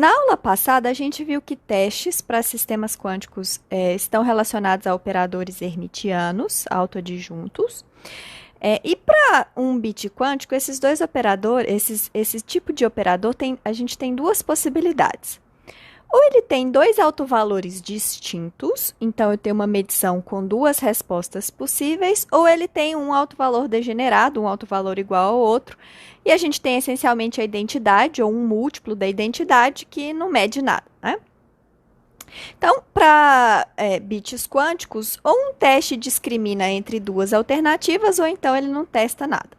Na aula passada, a gente viu que testes para sistemas quânticos estão relacionados a operadores hermitianos, autoadjuntos. E para um bit quântico, esses dois operadores, esse tipo de operador, a gente tem duas possibilidades. Ou ele tem dois autovalores distintos, então eu tenho uma medição com duas respostas possíveis, ou ele tem um autovalor degenerado, um autovalor igual ao outro, e a gente tem essencialmente a identidade, ou um múltiplo da identidade, que não mede nada, né? Então, para bits quânticos, ou um teste discrimina entre duas alternativas, ou então ele não testa nada.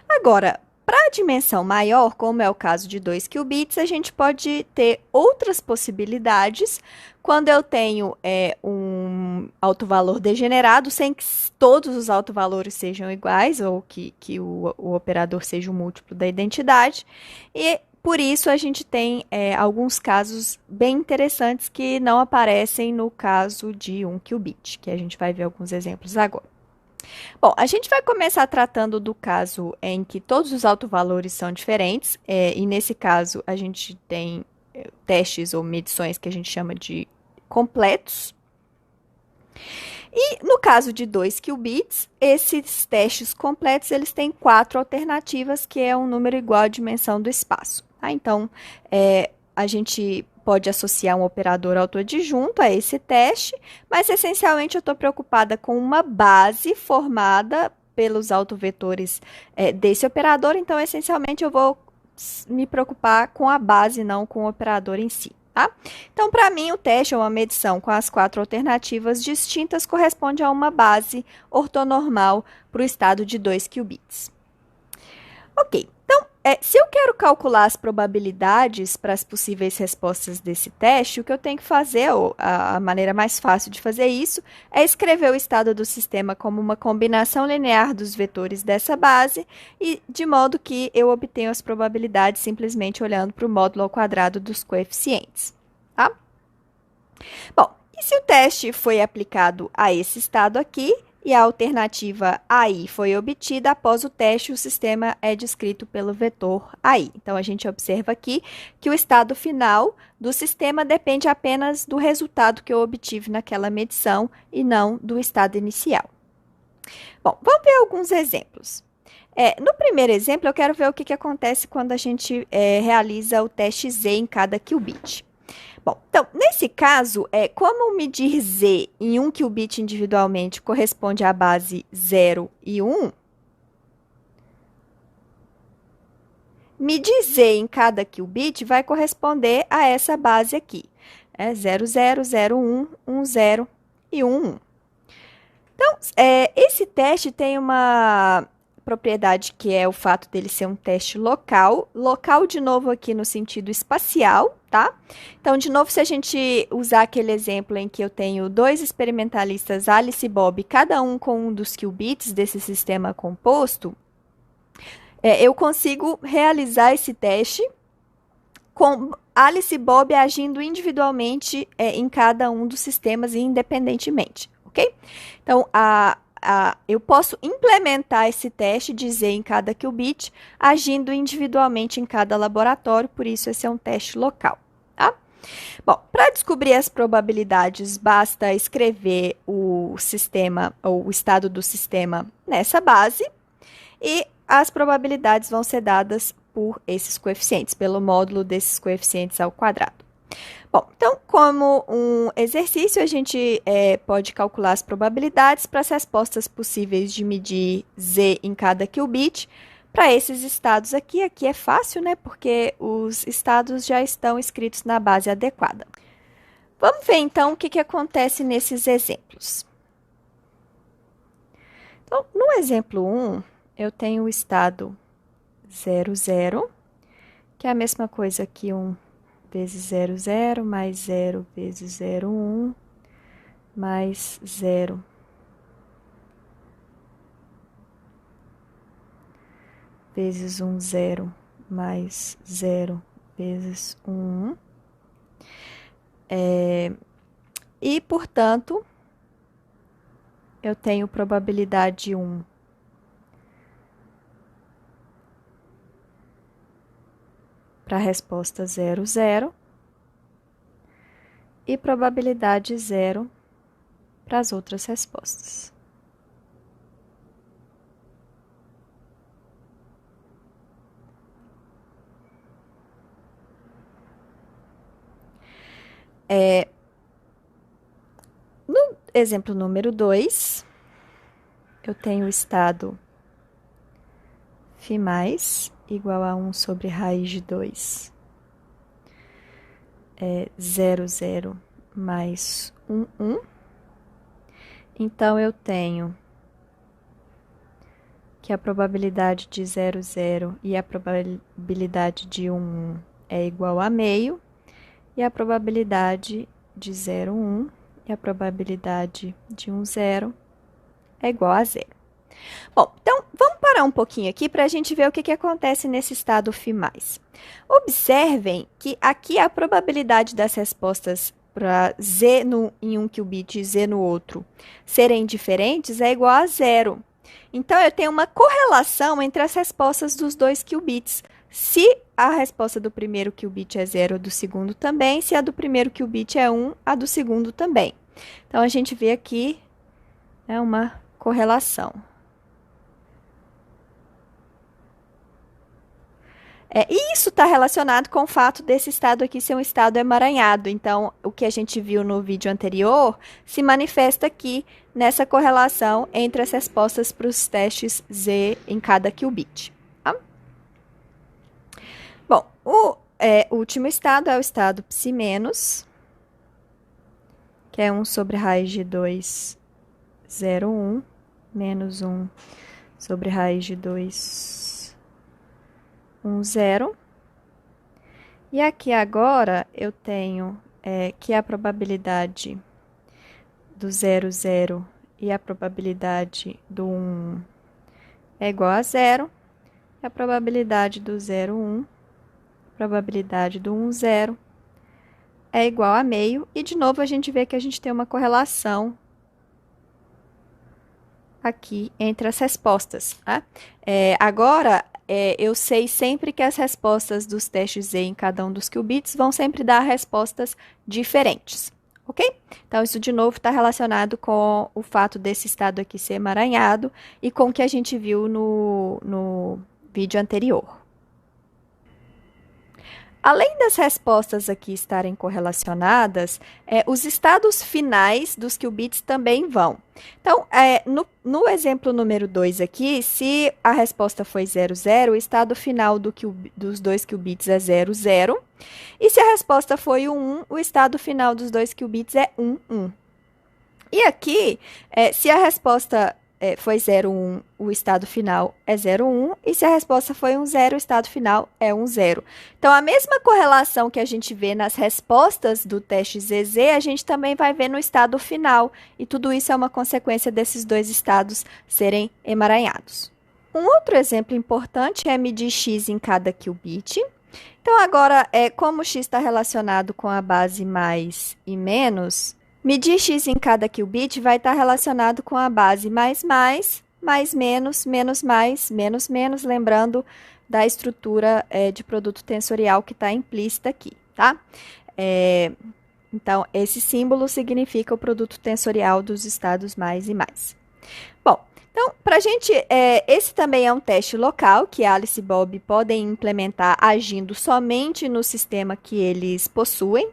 Agora, para a dimensão maior, como é o caso de 2 qubits, a gente pode ter outras possibilidades quando eu tenho um autovalor degenerado, sem que todos os autovalores sejam iguais, ou que o operador seja um múltiplo da identidade. E por isso a gente tem alguns casos bem interessantes que não aparecem no caso de 1 qubit, que a gente vai ver alguns exemplos agora. Bom, a gente vai começar tratando do caso em que todos os autovalores são diferentes, e nesse caso a gente tem testes ou medições que a gente chama de completos. E no caso de 2 qubits, esses testes completos eles têm 4 alternativas, que é um número igual à dimensão do espaço. Tá? Então, a gente pode associar um operador autoadjunto a esse teste, mas essencialmente eu estou preocupada com uma base formada pelos autovetores desse operador, então essencialmente eu vou me preocupar com a base, não com o operador em si. Tá? Então, para mim, o teste ou uma medição com as 4 alternativas distintas corresponde a uma base ortonormal para o estado de 2 qubits. Ok, então, se eu quero calcular as probabilidades para as possíveis respostas desse teste, o que eu tenho que fazer, ou a maneira mais fácil de fazer isso, é escrever o estado do sistema como uma combinação linear dos vetores dessa base, e de modo que eu obtenho as probabilidades simplesmente olhando para o módulo ao quadrado dos coeficientes. Tá? Bom, e se o teste foi aplicado a esse estado aqui, e a alternativa AI foi obtida, após o teste, o sistema é descrito pelo vetor AI. Então, a gente observa aqui que o estado final do sistema depende apenas do resultado que eu obtive naquela medição e não do estado inicial. Bom, vamos ver alguns exemplos. No primeiro exemplo, eu quero ver o que acontece quando a gente realiza o teste Z em cada qubit. Bom, então, nesse caso, como medir Z em 1 qubit individualmente corresponde à base 0 e 1, medir Z em cada qubit vai corresponder a essa base aqui. 0, 0, 0, 1, 1, 0 e 1, 1. Então, esse teste tem uma propriedade que é o fato dele ser um teste local. Local, de novo, aqui no sentido espacial, tá? Então, de novo, se a gente usar aquele exemplo em que eu tenho dois experimentalistas, Alice e Bob, cada um com um dos qubits desse sistema composto, eu consigo realizar esse teste com Alice e Bob agindo individualmente em cada um dos sistemas e independentemente, ok? Então, eu posso implementar esse teste de Z em cada qubit, agindo individualmente em cada laboratório, por isso esse é um teste local. Tá? Bom, para descobrir as probabilidades, basta escrever o sistema, ou o estado do sistema nessa base, e as probabilidades vão ser dadas por esses coeficientes, pelo módulo desses coeficientes ao quadrado. Bom, então, como um exercício, a gente pode calcular as probabilidades para as respostas possíveis de medir Z em cada qubit para esses estados aqui. Aqui é fácil, né? Porque os estados já estão escritos na base adequada. Vamos ver, então, o que acontece nesses exemplos. Então, no exemplo 1, eu tenho o estado 0, 0, que é a mesma coisa que 1 vezes 0, 0, mais 0 vezes 0, 1, mais 0 vezes 1, 0, mais 0 vezes 1. E, portanto, eu tenho probabilidade 1 para a resposta 0, 0. E probabilidade 0 para as outras respostas. No exemplo número 2, eu tenho o estado φ mais igual a 1 sobre raiz de 2, 0, 0 mais 1, 1. Então, eu tenho que a probabilidade de 0, 0 e a probabilidade de 1, 1 é igual a meio, e a probabilidade de 0, 1 e a probabilidade de 1, 0 é igual a 0. Bom, então, vamos parar um pouquinho aqui para a gente ver o que acontece nesse estado φ+. Observem que aqui a probabilidade das respostas para Z em um qubit e Z no outro serem diferentes é igual a 0. Então, eu tenho uma correlação entre as respostas dos dois qubits. Se a resposta do primeiro qubit é 0, a do segundo também. Se a do primeiro qubit é 1, a do segundo também. Então, a gente vê aqui uma correlação. E isso está relacionado com o fato desse estado aqui ser um estado emaranhado. Então, o que a gente viu no vídeo anterior se manifesta aqui nessa correlação entre as respostas para os testes Z em cada qubit. Tá? Bom, o último estado é o estado ψ-, que é 1 sobre raiz de 2, 0, 1, menos 1 sobre raiz de 2, 1, 0. E aqui agora eu tenho que a probabilidade do 0, 0 e a probabilidade do 1 é igual a 0. E a probabilidade do 0, 1, a probabilidade do 1, 0 é igual a meio. E de novo a gente vê que a gente tem uma correlação aqui entre as respostas. Tá? Agora, eu sei sempre que as respostas dos testes Z em cada um dos qubits vão sempre dar respostas diferentes, ok? Então, isso de novo está relacionado com o fato desse estado aqui ser emaranhado e com o que a gente viu no vídeo anterior. Além das respostas aqui estarem correlacionadas, os estados finais dos qubits também vão. Então, no exemplo número 2 aqui, se a resposta foi 0, 0, o estado final dos dois qubits é 0, 0. E se a resposta foi 1, 1, o estado final dos dois qubits é 1, 1. E aqui, se a resposta foi 0, 1, o estado final é 0, 1. E se a resposta foi 1, 0, o estado final é 1, 0. Então, a mesma correlação que a gente vê nas respostas do teste ZZ, a gente também vai ver no estado final. E tudo isso é uma consequência desses dois estados serem emaranhados. Um outro exemplo importante é medir x em cada qubit. Então, agora, como x está relacionado com a base mais e menos, medir x em cada qubit vai estar relacionado com a base mais, menos, menos, mais, menos, menos, lembrando da estrutura de produto tensorial que está implícita aqui, tá? Então, esse símbolo significa o produto tensorial dos estados mais e mais. Bom, então, para a gente, esse também é um teste local que Alice e Bob podem implementar agindo somente no sistema que eles possuem.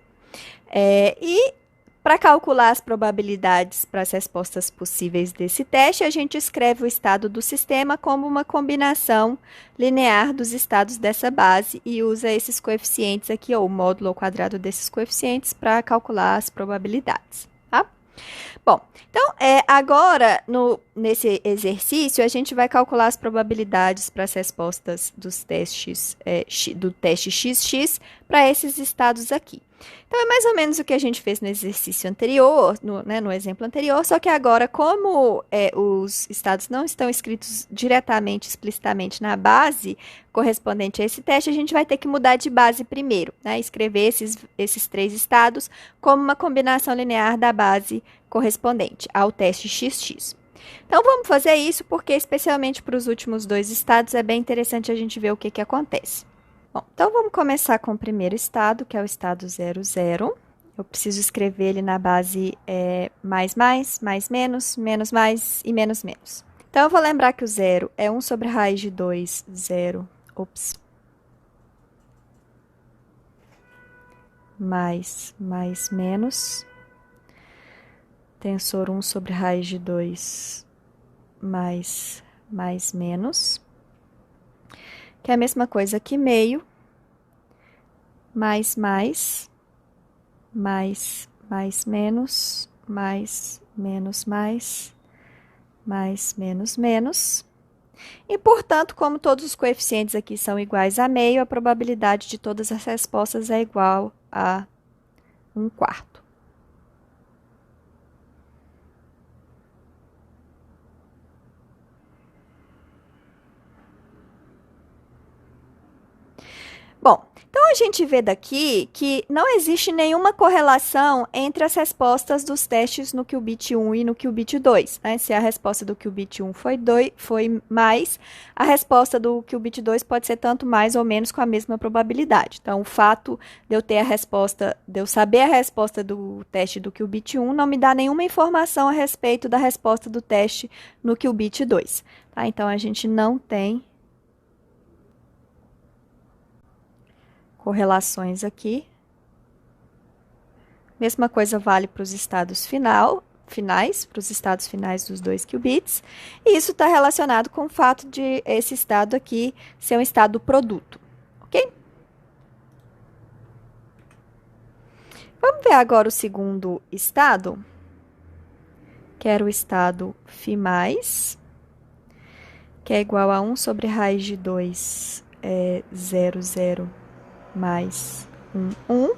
E para calcular as probabilidades para as respostas possíveis desse teste, a gente escreve o estado do sistema como uma combinação linear dos estados dessa base e usa esses coeficientes aqui, ou o módulo ao quadrado desses coeficientes, para calcular as probabilidades. Tá? Bom, então, agora, nesse exercício, a gente vai calcular as probabilidades para as respostas dos testes, do teste XX para esses estados aqui. Então, é mais ou menos o que a gente fez no exercício anterior, no exemplo anterior, só que agora, como os estados não estão escritos diretamente, explicitamente na base correspondente a esse teste, a gente vai ter que mudar de base primeiro, né? Escrever esses três estados como uma combinação linear da base correspondente ao teste XX. Então, vamos fazer isso porque, especialmente para os últimos dois estados, é bem interessante a gente ver o que acontece. Bom, então vamos começar com o primeiro estado, que é o estado 00. Eu preciso escrever ele na base mais, menos, menos, mais e menos, menos. Então, eu vou lembrar que o 0 é 1 sobre a raiz de 2, 0, mais, menos, tensor 1 sobre a raiz de 2, mais, menos, que é a mesma coisa que meio, mais, menos, mais, menos, menos, menos. E, portanto, como todos os coeficientes aqui são iguais a meio, a probabilidade de todas as respostas é igual a 1/4. Bom, então a gente vê daqui que não existe nenhuma correlação entre as respostas dos testes no qubit 1 e no qubit 2. Né? Se a resposta do qubit 1 foi mais, a resposta do qubit 2 pode ser tanto mais ou menos com a mesma probabilidade. Então, o fato de eu ter a resposta, de eu saber a resposta do teste do qubit 1 não me dá nenhuma informação a respeito da resposta do teste no qubit 2. Tá? Então, a gente não tem correlações aqui. Mesma coisa vale para os estados finais, para os estados finais dos 2 qubits. E isso está relacionado com o fato de esse estado aqui ser um estado produto, ok? Vamos ver agora o segundo estado, que era o estado φ+, que é igual a 1 sobre raiz de 2, 0, 0, mais 1.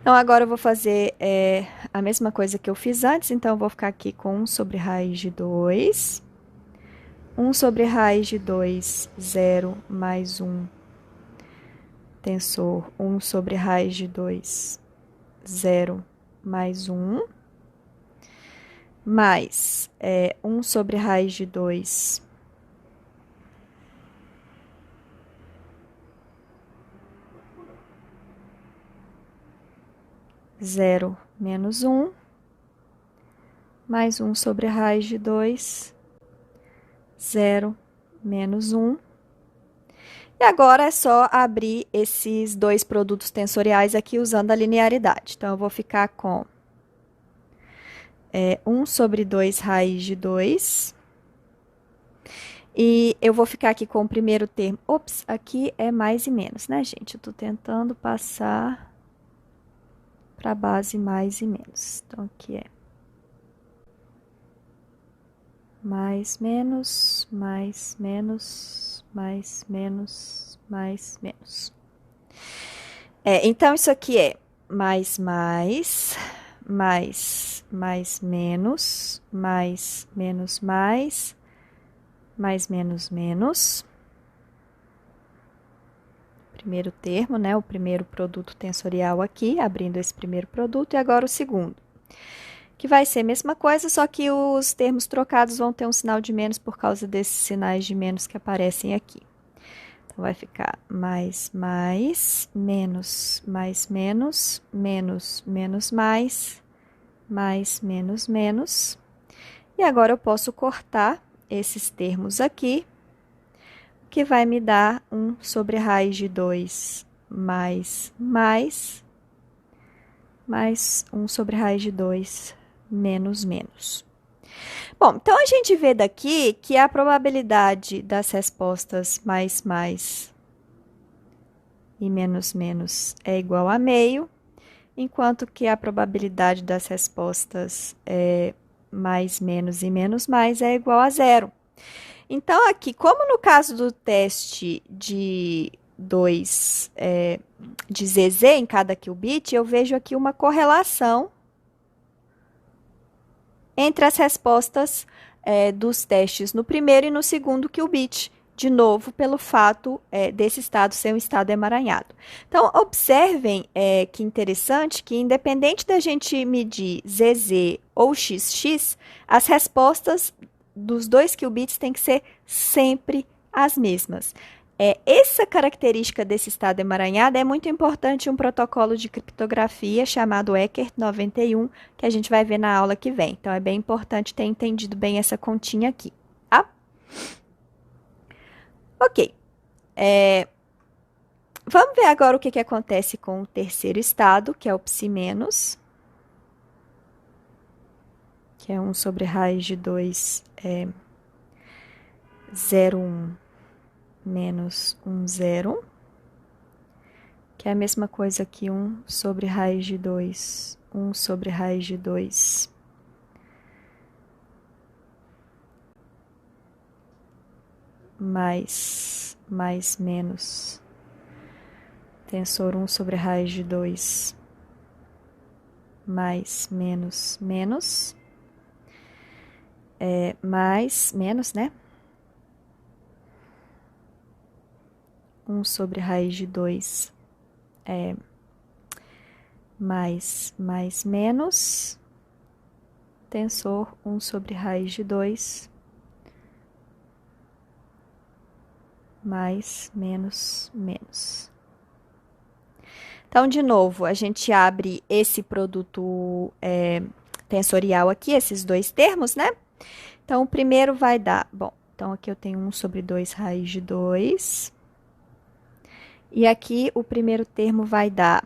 Então, agora eu vou fazer a mesma coisa que eu fiz antes. Então, eu vou ficar aqui com 1 sobre raiz de 2. 1 sobre raiz de 2, 0, mais 1. Tensor 1 sobre raiz de 2, 0, mais 1. Mais 1 sobre raiz de 2, 0 menos 1, mais 1 sobre a raiz de 2, 0 menos 1. E agora é só abrir esses dois produtos tensoriais aqui usando a linearidade. Então, eu vou ficar com 1 sobre 2 raiz de 2. E eu vou ficar aqui com o primeiro termo. Ops, aqui é mais e menos, né, gente? Eu estou tentando passar para a base mais e menos. Então, aqui é mais, menos, mais, menos, mais, menos, mais, menos. Então, isso aqui é mais, menos, mais, menos, menos. Primeiro termo, né? O primeiro produto tensorial aqui, abrindo esse primeiro produto, e agora o segundo. Que vai ser a mesma coisa, só que os termos trocados vão ter um sinal de menos por causa desses sinais de menos que aparecem aqui. Então, vai ficar mais, menos, menos, menos, menos. E agora eu posso cortar esses termos aqui, que vai me dar 1 sobre a raiz de 2 mais 1 sobre a raiz de 2 menos menos. Bom, então a gente vê daqui que a probabilidade das respostas mais e menos menos é igual a meio, enquanto que a probabilidade das respostas mais menos e menos mais é igual a 0. Então, aqui, como no caso do teste de de ZZ em cada qubit, eu vejo aqui uma correlação entre as respostas dos testes no primeiro e no segundo qubit, de novo, pelo fato desse estado ser um estado emaranhado. Então, observem que interessante que, independente da gente medir ZZ ou XX, as respostas dos 2 qubits têm que ser sempre as mesmas. Essa característica desse estado emaranhado é muito importante em um protocolo de criptografia chamado ECERT 91, que a gente vai ver na aula que vem. Então, é bem importante ter entendido bem essa continha aqui, tá? Ok. Vamos ver agora o que acontece com o terceiro estado, que é o psi menos, que é 1 sobre raiz de 2, 0,1 menos 1, 0, que é a mesma coisa que 1 sobre raiz de 2, 1 sobre raiz de 2, mais menos, tensor 1 sobre raiz de 2, mais menos, menos, mais, menos, né? 1 sobre raiz de 2 mais menos, tensor 1 sobre raiz de 2, mais menos, menos. Então, de novo, a gente abre esse produto tensorial aqui, esses dois termos, né? Então, o primeiro vai dar, bom, então aqui eu tenho 1 sobre 2 raiz de 2. E aqui o primeiro termo vai dar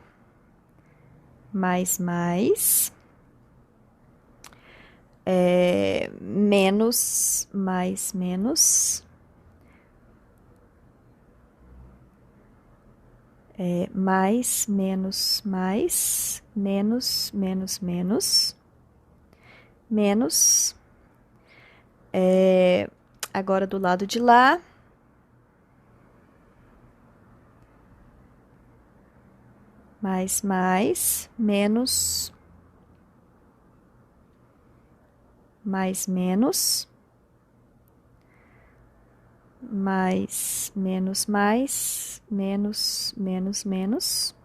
mais, menos, mais, menos, mais, menos, mais, menos, menos, menos, menos, agora do lado de lá, mais, menos, mais, menos, mais, menos, menos, menos, menos.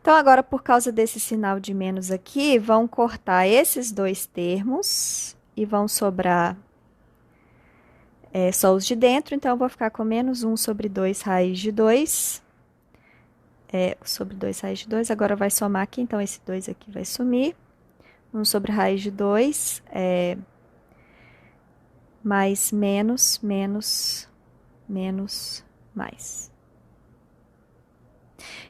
Então, agora, por causa desse sinal de menos aqui, vão cortar esses dois termos e vão sobrar só os de dentro. Então, eu vou ficar com menos 1 sobre 2 raiz de 2. Sobre 2 raiz de 2, agora vai somar aqui, então esse 2 aqui vai sumir. 1 sobre raiz de 2, mais, menos, menos, menos, mais.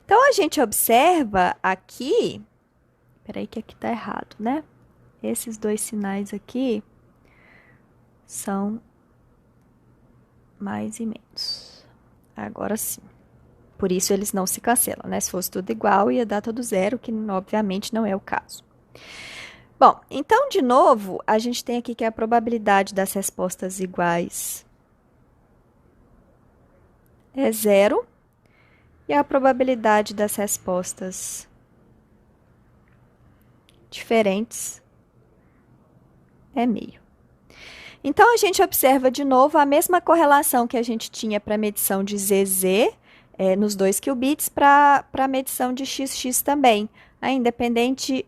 Então, a gente observa aqui, peraí que aqui tá errado, né? Esses dois sinais aqui são mais e menos. Agora sim. Por isso, eles não se cancelam, né? Se fosse tudo igual, ia dar tudo zero, que obviamente não é o caso. Bom, então, de novo, a gente tem aqui que a probabilidade das respostas iguais é zero. E a probabilidade das respostas diferentes é meio. Então, a gente observa de novo a mesma correlação que a gente tinha para a medição de ZZ, nos 2 qubits, para a medição de XX também. Independente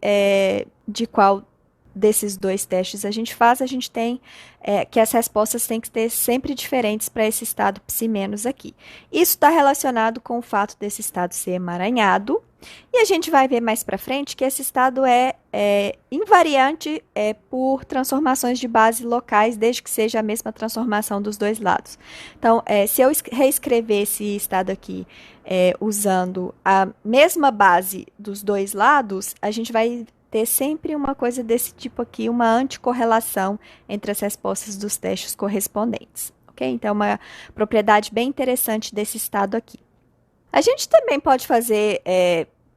de qual desses dois testes a gente faz, a gente tem que as respostas têm que ser sempre diferentes para esse estado psi menos aqui. Isso está relacionado com o fato desse estado ser emaranhado, e a gente vai ver mais para frente que esse estado é invariante por transformações de base locais, desde que seja a mesma transformação dos dois lados. Então, se eu reescrever esse estado aqui usando a mesma base dos dois lados, a gente vai ter sempre uma coisa desse tipo aqui, uma anticorrelação entre as respostas dos testes correspondentes. Ok? Então, é uma propriedade bem interessante desse estado aqui. A gente também pode fazer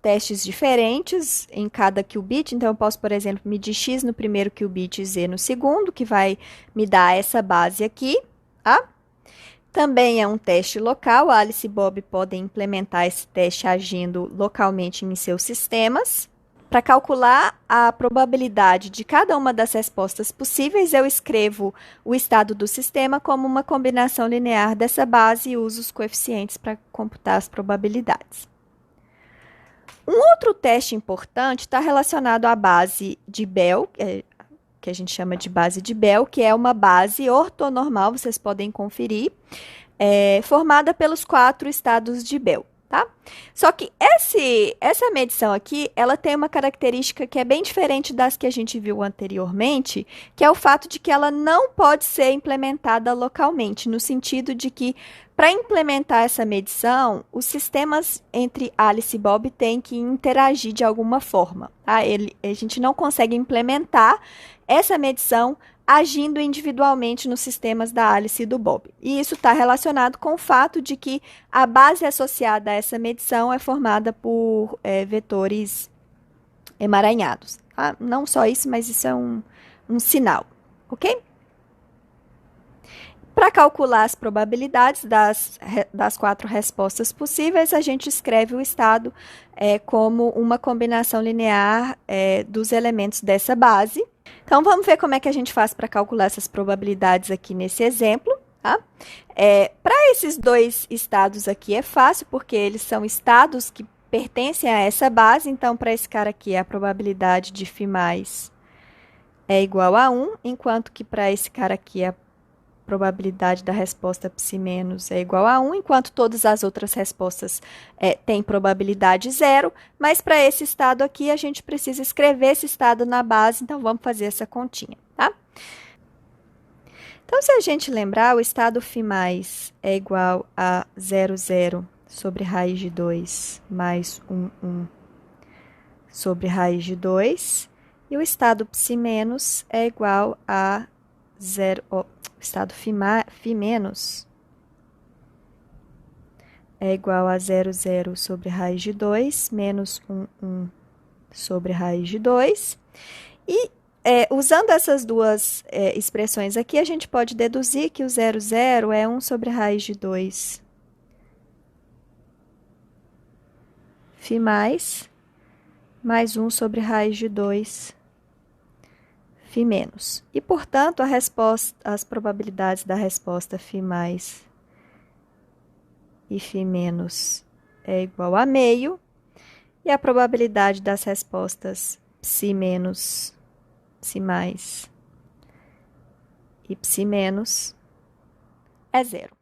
testes diferentes em cada qubit. Então, eu posso, por exemplo, medir x no primeiro qubit e z no segundo, que vai me dar essa base aqui. Tá? Também é um teste local. A Alice e Bob podem implementar esse teste agindo localmente em seus sistemas. Para calcular a probabilidade de cada uma das respostas possíveis, eu escrevo o estado do sistema como uma combinação linear dessa base e uso os coeficientes para computar as probabilidades. Um outro teste importante está relacionado à base de Bell, que a gente chama de base de Bell, que é uma base ortonormal, vocês podem conferir. formada pelos 4 estados de Bell. Tá? Só que essa medição aqui, ela tem uma característica que é bem diferente das que a gente viu anteriormente, que é o fato de que ela não pode ser implementada localmente, no sentido de que, para implementar essa medição, os sistemas entre Alice e Bob têm que interagir de alguma forma. Tá? A gente não consegue implementar essa medição agindo individualmente nos sistemas da Alice e do Bob. E isso está relacionado com o fato de que a base associada a essa medição é formada por vetores emaranhados. Tá? Não só isso, mas isso é um sinal, ok? Para calcular as probabilidades das 4 respostas possíveis, a gente escreve o estado como uma combinação linear dos elementos dessa base. Então, vamos ver como é que a gente faz para calcular essas probabilidades aqui nesse exemplo. Tá? Para esses 2 estados aqui é fácil, porque eles são estados que pertencem a essa base. Então, para esse cara aqui, a probabilidade de φ mais é igual a 1, enquanto que para esse cara aqui, a probabilidade da resposta psi menos é igual a 1, enquanto todas as outras respostas têm probabilidade 0, mas para esse estado aqui a gente precisa escrever esse estado na base, então vamos fazer essa continha, tá? Então, se a gente lembrar, o estado φ mais é igual a 0, 0 sobre raiz de 2 mais 1, 1 sobre raiz de 2, e o estado psi menos é igual a 0, o estado φ menos é igual a 0, 0 sobre raiz de 2, menos 1, 1 sobre raiz de 2. E, usando essas duas expressões aqui, a gente pode deduzir que o 0, 0 é 1 sobre raiz de 2 φ mais 1 sobre raiz de 2 φ menos. E, portanto, as probabilidades da resposta φ mais e φ menos é igual a meio, e a probabilidade das respostas psi menos, psi mais e psi menos é 0.